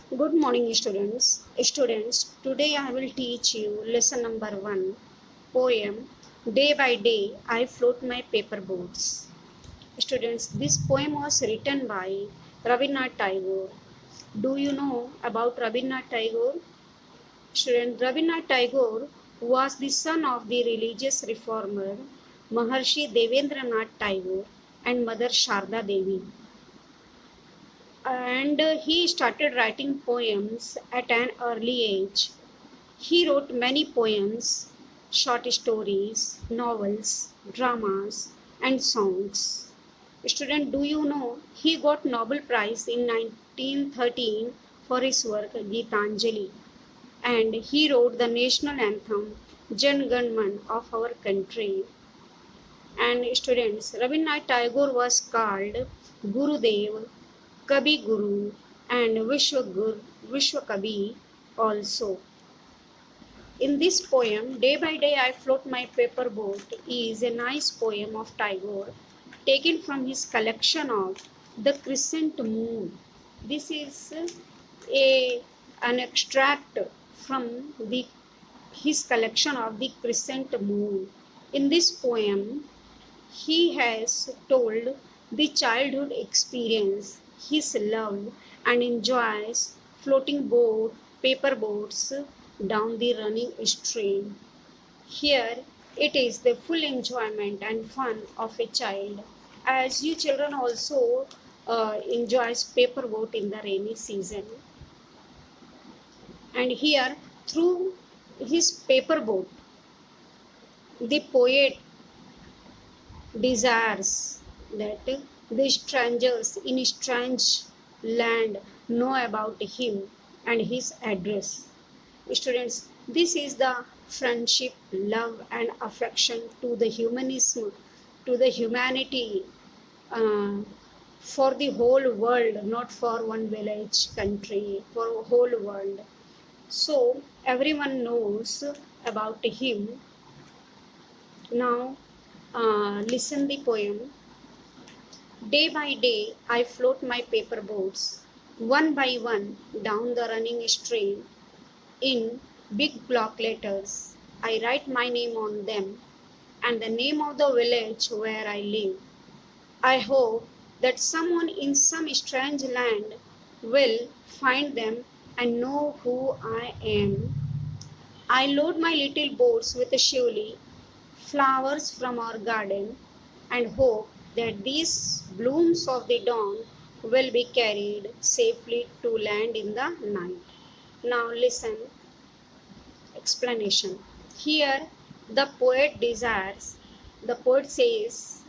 Good morning, students. Students, today I will teach you lesson number 1, poem. Day by day, I float my paper boats. Students, this poem was written by Rabindranath Tagore. Do you know about Rabindranath Tagore? Student, Rabindranath Tagore was the son of the religious reformer Maharshi Devendranath Tagore and Mother Sharda Devi. And he started writing poems at an early age. He wrote many poems, short stories, novels, dramas, and songs. Student, do you know he got Nobel Prize in 1913 for his work Gitanjali, and he wrote the national anthem Jan Gan Man of our country. And students, Rabindranath Tagore was called Gurudev, Kabi Guru, and Vishwakabi also. In this poem, Day by Day I Float My Paper Boat is a nice poem of Tagore taken from his collection of The Crescent Moon. This is an extract from his collection of The Crescent Moon. In this poem, he has told the childhood experience, his love and enjoys floating paper boats down the running stream. Here it is the full enjoyment and fun of a child, as you children also enjoys paper boat in the rainy season. And here, through his paper boat, the poet desires that the strangers in a strange land know about him and his address. Students, this is the friendship, love, and affection to the humanism, to the humanity, uh, for the whole world, not for one village, country, for whole world. So everyone knows about him. Now, listen the poem. Day by day, I float my paper boats, one by one, down the running stream. In big block letters, I write my name on them and the name of the village where I live. I hope that someone in some strange land will find them and know who I am. I load my little boats with shivli, flowers from our garden, and hope that these blooms of the dawn will be carried safely to land in the night. Now listen, explanation. Here the poet desires, the poet says,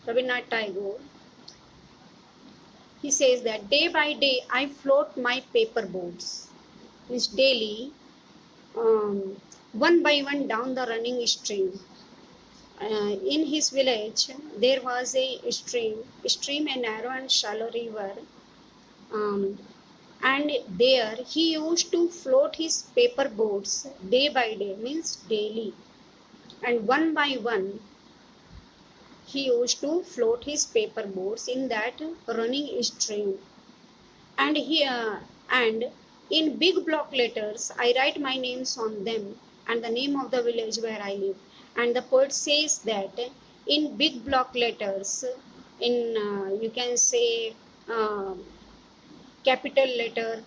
Rabindranath Tagore, he says that day by day I float my paper boats. Means daily, um, one by one down the running stream. In his village, there was a stream, a narrow and shallow river, um, and there he used to float his paper boats day by day, means daily, and one by one he used to float his paper boats in that running stream. And here and in big block letters, I write my names on them and the name of the village where I live. And the poet says that in big block letters, in you can say uh, capital letter,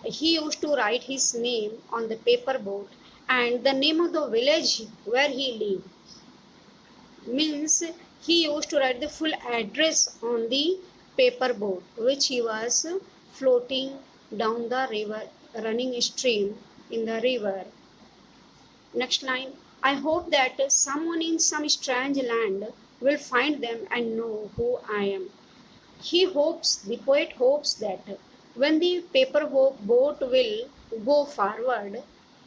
he used to write his name on the paper boat and the name of the village where he lived. Means he used to write the full address on the paper boat which he was floating down the river, running stream in the river. Next line, I hope that someone in some strange land will find them and know who I am. He hopes, the poet hopes that when the paper boat will go forward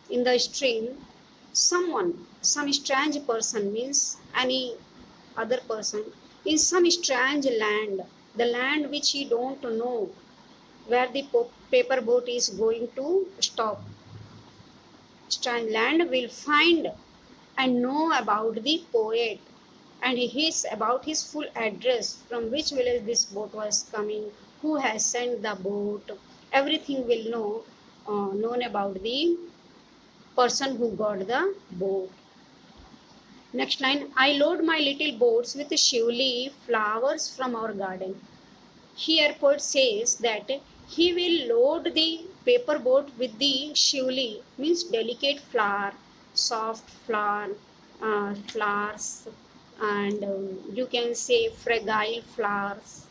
in the stream, someone, some strange person, means any other person, in some strange land, the land which he don't know, where the paper boat is going to stop. Strange land will find and know about the poet and his about his full address, from which village this boat was coming, who has sent the boat, everything will known about the person who got the boat. Next line, I load my little boats with Shivli flowers from our garden. Here poet says that he will load the paper boat with the Shivli, means delicate flower, soft flower, flowers, and you can say fragile flowers.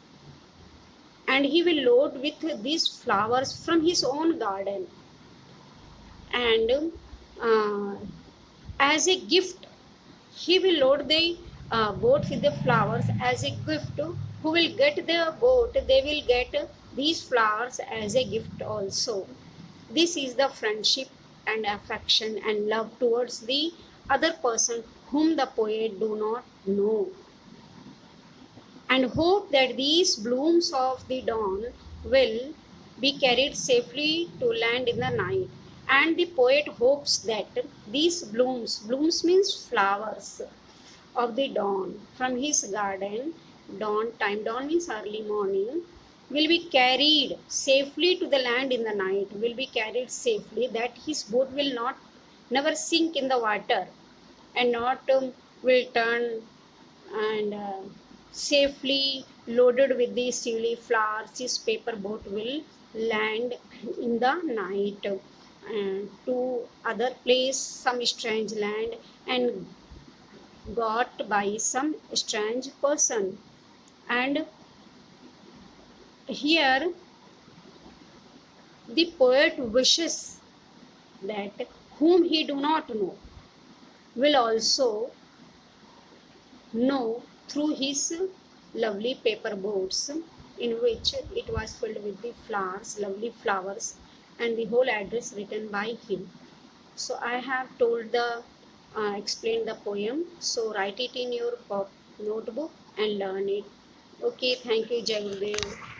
And he will load with these flowers from his own garden. And uh, as a gift, he will load the boat with the flowers as a gift. Who will get the boat, they will get these flowers as a gift also. This is the friendship and affection and love towards the other person whom the poet do not know, and hope that these blooms of the dawn will be carried safely to land in the night. And the poet hopes that these blooms means flowers, of the dawn from his garden, dawn time, dawn means early morning, will be carried safely to the land in the night, will be carried safely, that his boat will not never sink in the water, and not will turn, and safely loaded with the silly flowers, his paper boat will land in the night to other place, some strange land, and got by some strange person. And here the poet wishes that whom he do not know will also know through his lovely paper boats, in which it was filled with the flowers, lovely flowers, and the whole address written by him. So I have told the explained the poem. So write it in your notebook and learn it. Okay, thank you, Jai Gurudev.